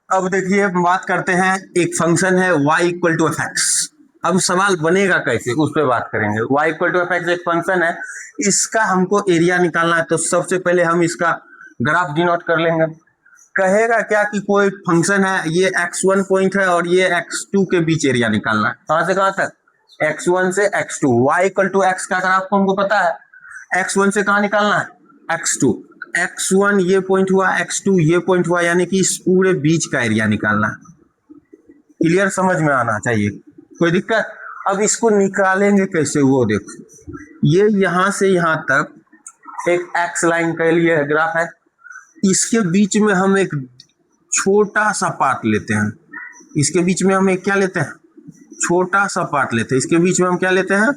अब देखिए हम बात करते हैं, एक फंक्शन है y equal to f x. अब सवाल बनेगा कैसे उस पर बात करेंगे। y equal to f x एक फंक्शन है, इसका हमको एरिया निकालना है। तो सबसे पहले हम इसका ग्राफ डिनोट कर लेंगे। कहेगा क्या कि कोई फंक्शन है, ये x1 पॉइंट है और ये x2 के बीच एरिया निकालना है। कहां से कहां तक? x1 से x2। y equal to x का ग्राफ को हमको पता है, x1 से कहां निकालना है? x2। x1 ये पॉइंट हुआ, x2 ये पॉइंट हुआ, यानी कि इस पूरे बीच का एरिया निकालना है। क्लियर, समझ में आना चाहिए, कोई दिक्कत? अब इसको निकालेंगे कैसे वो देखो। ये यहां से यहां तक एक एक्स लाइन के लिए ग्राफ है, इसके बीच में हम एक छोटा सा पार्ट लेते हैं। इसके बीच में हम एक क्या लेते हैं? छोटा सा पार्ट लेते हैं। इसके बीच में हम क्या लेते हैं?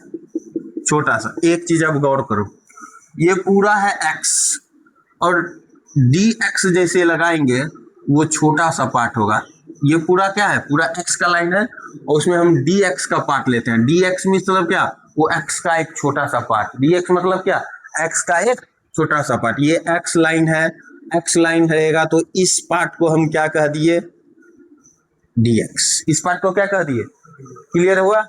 छोटा सा। एक चीज आप गौर करो, ये पूरा है x और dx जैसे लगाएंगे वो छोटा सा पार्ट होगा। ये पूरा क्या है? पूरा x का लाइन है और उसमें हम dx का पार्ट लेते हैं। dx मतलब क्या? वो x का एक छोटा सा पार्ट। dx मतलब क्या? x का एक छोटा सा पार्ट। ये x लाइन है, x लाइन रहेगा तो इस पार्ट को हम क्या कह दिए? dx। इस पार्ट को क्या कह दिए? क्लियर हुआ?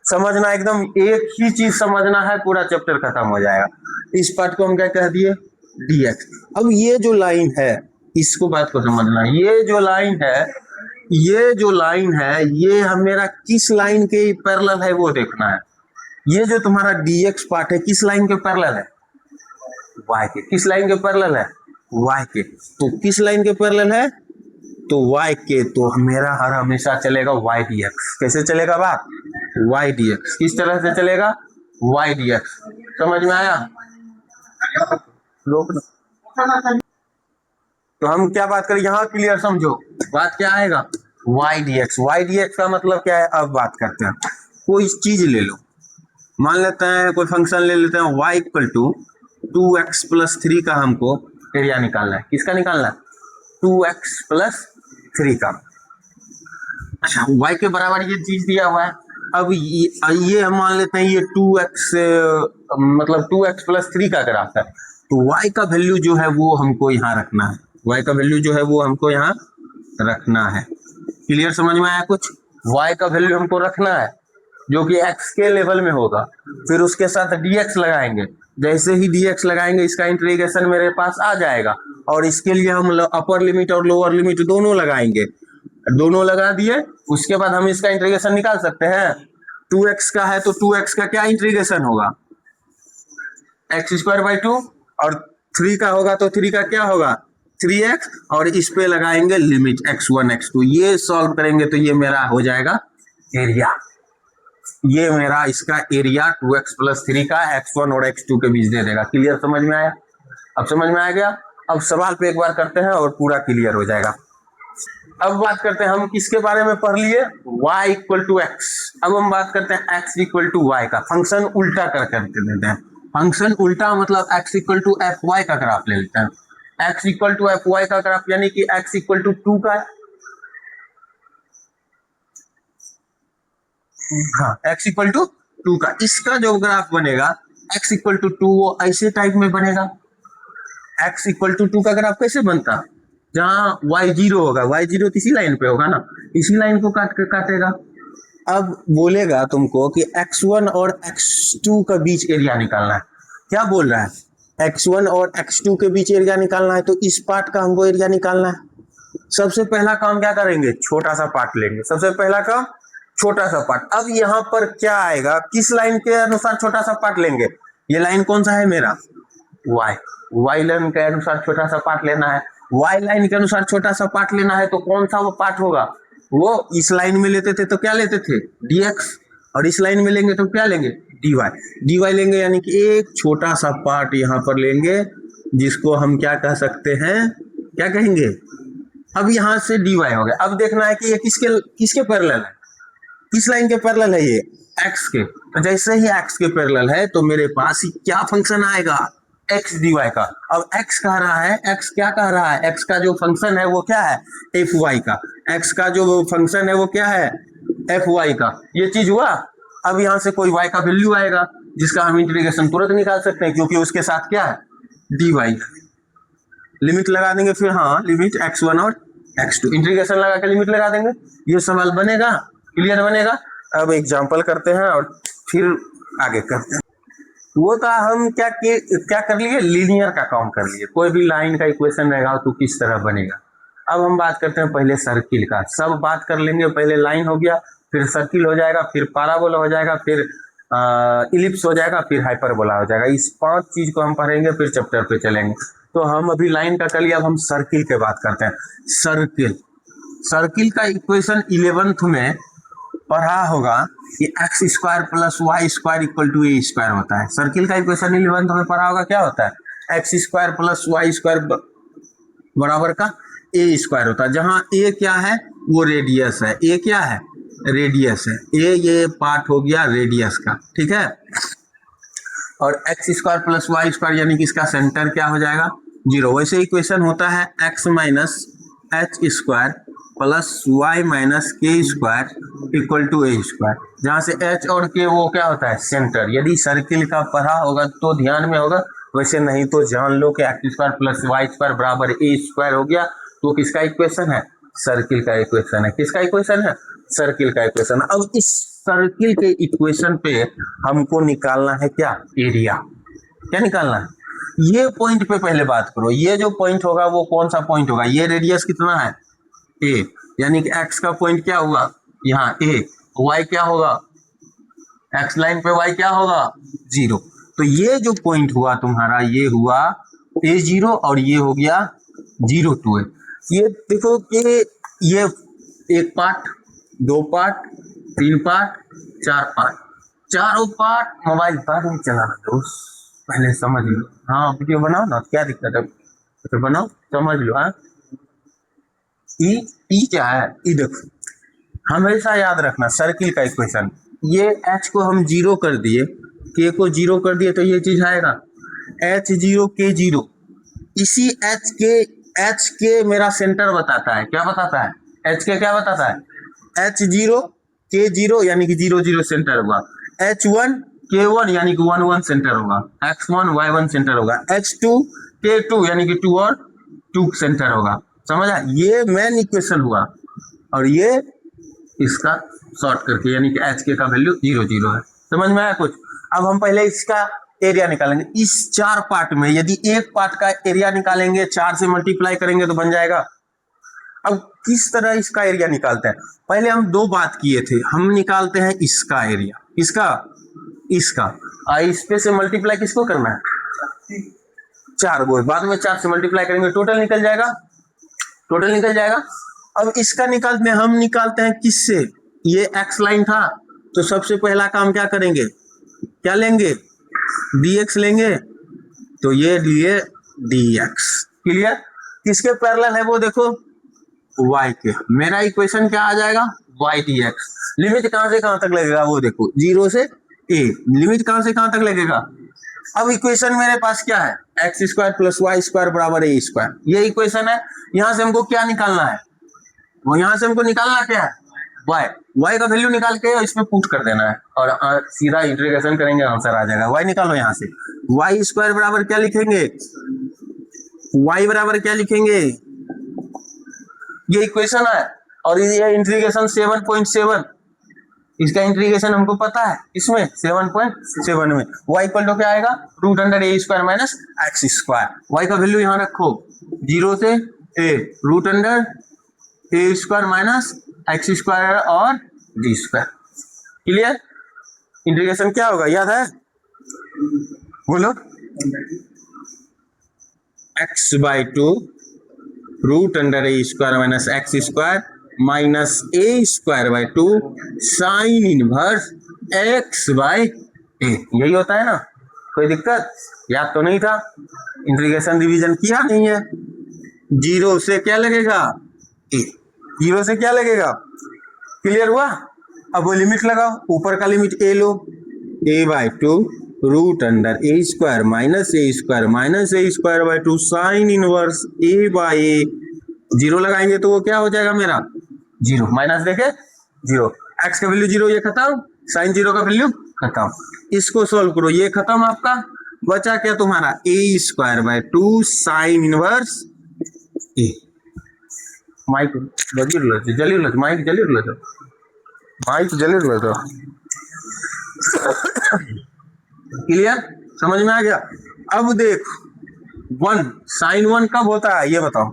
समझना, एकदम एक ही चीज समझना है, पूरा चैप्टर खत्म हो जाएगा। इस पार्ट को हम क्या कह दिए? dx। अब ये जो लाइन है, इसको बात को समझना, ये जो लाइन है, ये जो लाइन है, ये हम मेरा किस लाइन के पैरेलल है वो देखना है। ये जो तुम्हारा dx पार्ट है किस लाइन के पैरेलल है? y के। किस लाइन के पैरेलल है? y के। तो किस लाइन के पैरेलल है? तो y के। तो मेरा हर हमेशा चलेगा y dx। कैसे चलेगा बात? y dx। किस तरह से चलेगा? y dx। समझ में आया? लोग तो हम क्या बात करें यहाँ, क्लियर समझो बात क्या आएगा? y dx। y dx का मतलब क्या है? अब बात करते हैं। कोई चीज ले लो, मान लेते हैं कोई फंक्शन ले लेते हैं, y equal to 2x plus 3 का हमको एरिया निकालना है। किसका निकालना है? 2x प्लस 3 का। अच्छा, y के बराबर ये चीज दिया हुआ है। अब ये हम मान लेते हैं ये 2x मतलब 2x प्लस 3 का ग्राफ है। तो y का वैल्यू जो है वो हमको यहाँ रखना है। y का वैल्यू जो है वो हमको यहाँ रखना है। क्लियर, समझ में आया कुछ? y का वैल्यू हमको रखना है जो कि x के लेवल में होगा। फिर उसके साथ dx लगाएंगे। जैसे ही dx लगाएंगे इसका इंटीग्रेशन मेरे पास आ जाएगा और इसके लिए हम अपर लिमिट और लोअर लिमिट दोनों लगाएंगे। दोनों लगा दिए, उसके बाद हम इसका इंटीग्रेशन निकाल सकते हैं। 2x का है तो 2x का क्या इंटीग्रेशन होगा? x²/2। और 3 का होगा तो 3 का क्या होगा? 3x। और इस पे लगाएंगे लिमिट x1 x2। ये सॉल्व करेंगे तो ये मेरा हो जाएगा एरिया। ये मेरा इसका एरिया 2x प्लस 3 का x1 और x2 के बीच दे देगा। क्लियर, समझ में आया? अब समझ में आ गया? अब सवाल पे एक बार करते हैं और पूरा क्लियर हो जाएगा। अब बात करते हैं, हम किसके बारे में पढ़ लिए? y equal to x. अब हम बात करते हैं x इक्वल टू वाई का। फंक्शन उल्टा करके देते हैं। फंक्शन उल्टा मतलब x equal to f y का ग्राफ ले लेते हैं। x equal to f y का ग्राफ यानी कि x इक्वल टू 2 का, हाँ x इक्वल टू 2 का, इसका जो ग्राफ बनेगा x इक्वल टू 2 वो ऐसे टाइप में बनेगा। x इक्वल टू 2 का ग्राफ कैसे बनता? जहां y0 होगा, y0 इसी लाइन पे होगा ना, इसी लाइन को काटेगा। अब बोलेगा तुमको कि x1 और x2 का बीच एरिया निकालना है। क्या बोल रहा है? x1 और x2 के बीच एरिया निकालना है, तो इस पार्ट का हमको एरिया निकालना है। सबसे पहला काम क्या करेंगे? छोटा सा पार्ट लेंगे। सबसे पहला काम छोटा सा पार्ट। अब यहाँ पर क्या आएगा? किस लाइन के अनुसार छोटा सा पार्ट लेंगे? ये लाइन कौन सा है मेरा? y लाइन के अनुसार छोटा सा पार्ट लेना है। y लाइन के अनुसार छोटा सा पार्ट लेना है तो कौन सा वो पार्ट होगा? वो इस लाइन में लेते थे तो क्या लेते थे? dx। और इस लाइन में लेंगे तो क्या लेंगे? dy लेंगे, यानी कि एक छोटा सा पार्ट यहाँ पर लेंगे जिसको हम क्या कह सकते हैं? क्या कहेंगे? अब यहाँ से dy हो गया। अब देखना है कि ये किसके पैरेलल है? किस लाइन के पैरेलल है? ये x के। तो जैसे ही x के पैरेलल है तो मेरे पास क्या फंक्शन आएगा? x dy का। अब x कह रहा है, x क्या कह रहा है? x का जो फंक्शन है वो क्या है? fy का। x का जो फंक्शन है वो क्या है? fy का। ये चीज हुआ। अब यहाँ से कोई y का वैल्यू आएगा जिसका हम इंटीग्रेशन तुरंत निकाल सकते हैं क्योंकि उसके साथ क्या है? dy। लिमिट लगा देंगे फिर, हाँ लिमिट x1 और x2 इंटीग्रेशन लगा के लिमिट लगा देंगे, ये सवाल बनेगा, क्लियर बनेगा। अब एग्जांपल करते हैं और फिर आगे करते हैं। वो था हम क्या कर लिए, लीनियर का काम कर लिए, कोई भी लाइन का इक्वेशन रहेगा तो किस तरह बनेगा। अब हम बात करते हैं पहले सर्किल का, सब बात कर लेंगे, पहले लाइन हो गया, फिर सर्किल हो जाएगा, फिर पैराबोला हो जाएगा, फिर इलिप्स हो जाएगा, फिर हाइपरबोला हो जाएगा। इस 5 चीज को हम पढ़ेंगे, फिर चैप्टर पे चलेंगे। तो हम अभी लाइन का कर लिया, अब हम सर्किल के बात करते हैं। सर्किल का इक्वेशन 11th में पढ़ा होगा कि x square plus y square equal to A square होता है। सर्किल का इक्वेशन 11th में पढ़ा होगा, क्या होता है, x square plus y square बराबर का ए स्क्वायर होता है, जहां ए क्या है, वो रेडियस है, ए क्या है, रेडियस है, ए ये पार्ट हो गया रेडियस का, ठीक है। और x square plus y square यानी कि इसका सेंटर क्या हो जाएगा, 0। वैसे इक्वेशन होता है X minus H square plus Y minus K square equal to A square, जहाँ से एच और के वो क्या होता है, सेंटर। यदि सर्किल का पढ़ा होगा तो ध्यान में होगा, वैसे नहीं तो जान लो कि x square plus y square बराबर ए स्क्वायर हो गया, तो किसका इक्वेशन है, सर्किल का इक्वेशन है। किसका इक्वेशन है, सर्किल का इक्वेशन। अब इस सर्किल के इक्वेशन पे हमको निकालना है क्या, एरिया। क्या निकालना है, ये पॉइंट पे पहले बात करो। ये जो पॉइंट होगा वो कौन सा पॉइंट होगा, ये रेडियस कितना है, ए, यानी कि एक्स का पॉइंट क्या होगा, यहाँ ए, वाई क्या होगा, एक्स लाइन पे वाई क्या होगा, 0। तो ये जो पॉइंट हुआ तुम्हारा, ये हुआ a0 और ये हो गया 0 2 है। ये देखो कि ये एक पार्ट, 2 पार्ट, 3 पार्ट, 4 पार्ट, चारों पार्ट मोबाइल बाद में चलाना दोस्त, पहले समझ लो। हाँ वीडियो बनाओ ना, क्या दिक्कत है, तो बनाओ, समझ लो। हाँ ई क्या है, ई देखो, हमेशा याद रखना सर्किल का इक्वेशन, ये h को हम 0 कर दिए, k को 0 कर दिए, तो ये चीज आएगा h0 k0। इसी h के मेरा सेंटर बताता है, क्या बताता है, h के क्या बताता है, h0 k0 यानी कि 0 0 सेंटर होगा, h1 k1 यानी कि 1 1 सेंटर होगा, x1 y1 सेंटर होगा, h2 k2 यानी कि 2 और 2 सेंटर होगा। समझा, ये मेन इक्वेशन हुआ, और ये इसका शॉर्ट करके यानी कि एच के का वैल्यू 0 0 है। समझ में आया कुछ। अब हम पहले इसका एरिया निकालेंगे। इस 4 पार्ट में यदि एक पार्ट का एरिया निकालेंगे, 4 से मल्टीप्लाई करेंगे तो बन जाएगा। अब किस तरह इसका एरिया निकालते हैं, पहले हम 2 बात किए थे, हम निकालते हैं इसका एरिया, इसका इस पे से मल्टीप्लाई किसको करना है, 4 को, बाद में 4 से मल्टीप्लाई करेंगे, टोटल निकल जाएगा। अब इसका हम निकालते हैं किससे, ये एक्स लाइन था, तो सबसे पहला काम क्या करेंगे, क्या लेंगे, dx लेंगे, तो ये लिए dx, क्लियर। किसके पैरेलल है वो देखो, y के। मेरा इक्वेशन क्या आ जाएगा, y dx। लिमिट कहां से कहां तक लगेगा वो देखो, 0 से a, लिमिट कहां से कहां तक लगेगा। अब इक्वेशन मेरे पास क्या है, x square plus y square बराबर ए स्क्वायर, ये इक्वेशन है। यहां से हमको क्या निकालना है, वो यहां से हमको निकालना क्या है, y का वैल्यू निकाल के इसमें पुट कर देना है, और सीधा इंटीग्रेशन करेंगे, आंसर आ जाएगा। y निकालो यहाँ से, वाई स्क्वायर बराबर क्या लिखेंगे, y बराबर क्या लिखेंगे, ये इक्वेशन है, और ये इंटीग्रेशन 7.7, इसका इंटीग्रेशन हमको पता है, इसमें 7.7 में y इक्वल टू क्या आएगा, √a square minus x square. y का वैल्यू यहाँ रखो, 0 से a, √a square minus x square और d स्क्वायर। क्लियर। इंटीग्रेशन क्या होगा, याद है, बोलो, x/2 √a square minus x square minus a square by 2 sine inverse x/a, यही होता है ना। कोई दिक्कत, याद तो नहीं था, इंटीग्रेशन डिवीजन किया नहीं है। 0 से क्या लगेगा, a, 0 से क्या लगेगा, क्लियर हुआ। अब वो लिमिट लगाओ, ऊपर का limit a low, a/2 √a square minus a square minus a square by 2 sine inverse a/a, 0 लगाएंगे तो वो क्या हो जाएगा मेरा, 0, माइनस देखे 0, x का वैल्यू 0, ये खत्म, साइन 0 का वैल्यू खत्म। इसको सोल्व करो, ये खत्म, आपका बचा क्या तुम्हारा, a square by 2 sine inverse a। Mic जली माइक जली तो क्लियर, समझ में आ गया। अब देख sin 1 कब होता है ये बताओ,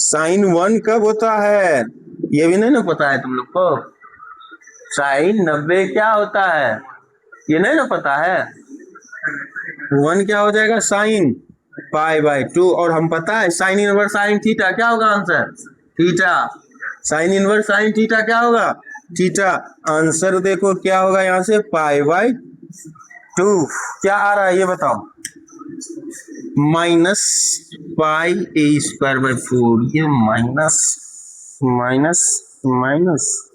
sin 1 कब होता है ये भी नहीं ना पता है तुम लोग को। sin 90 क्या होता है ये नहीं ना पता है। 1 क्या हो जाएगा sin π/2, और हम पता है sin इनवर्स sin थीटा क्या होगा answer, theta. sin inverse sin theta क्या होगा, थीटा। आंसर देखो क्या होगा यहाँ से π/2। क्या आ रहा है ये बताओ, -π² ये माइनस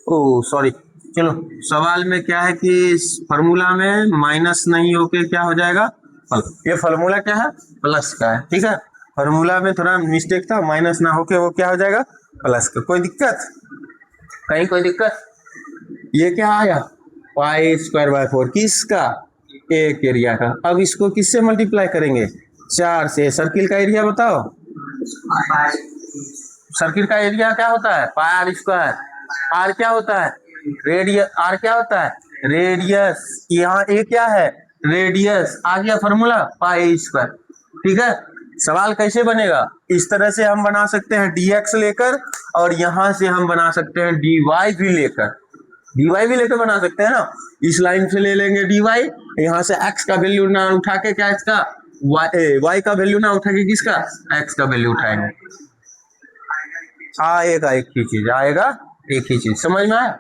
ओ सॉरी, चलो सवाल में क्या है कि फॉर्मूला में माइनस नहीं होके क्या हो जाएगा प्लस। ये फॉर्मूला क्या है, प्लस का है, ठीक है। फॉर्मूला में थोड़ा मिस्टेक था, माइनस ना होके वो क्या हो जाएगा प्लस का। कोई दिक्कत कहीं, कोई दिक्कत। ये क्या आया π²/4 किसका, एक एरिया का। अब इसको किससे मल्टीप्लाई करेंगे, 4 से। सर्किल का एरिया बताओ, सर्किल का एरिया क्या होता है πr²। आर क्या होता है रेडियस, आर क्या होता है रेडियस, यहाँ ए क्या है रेडियस। आ गया फॉर्मूला π², ठीक है। सवाल कैसे बनेगा, इस तरह से हम बना सकते हैं dx लेकर, और यहां से हम बना सकते हैं dy भी लेकर बना सकते हैं ना। इस लाइन से ले लेंगे dy, यहाँ से x का वैल्यू ना उठा के क्या इसका y का वैल्यू ना उठा के किसका x का वैल्यू उठाएंगे। आएगा एक ही चीज, समझ में आया।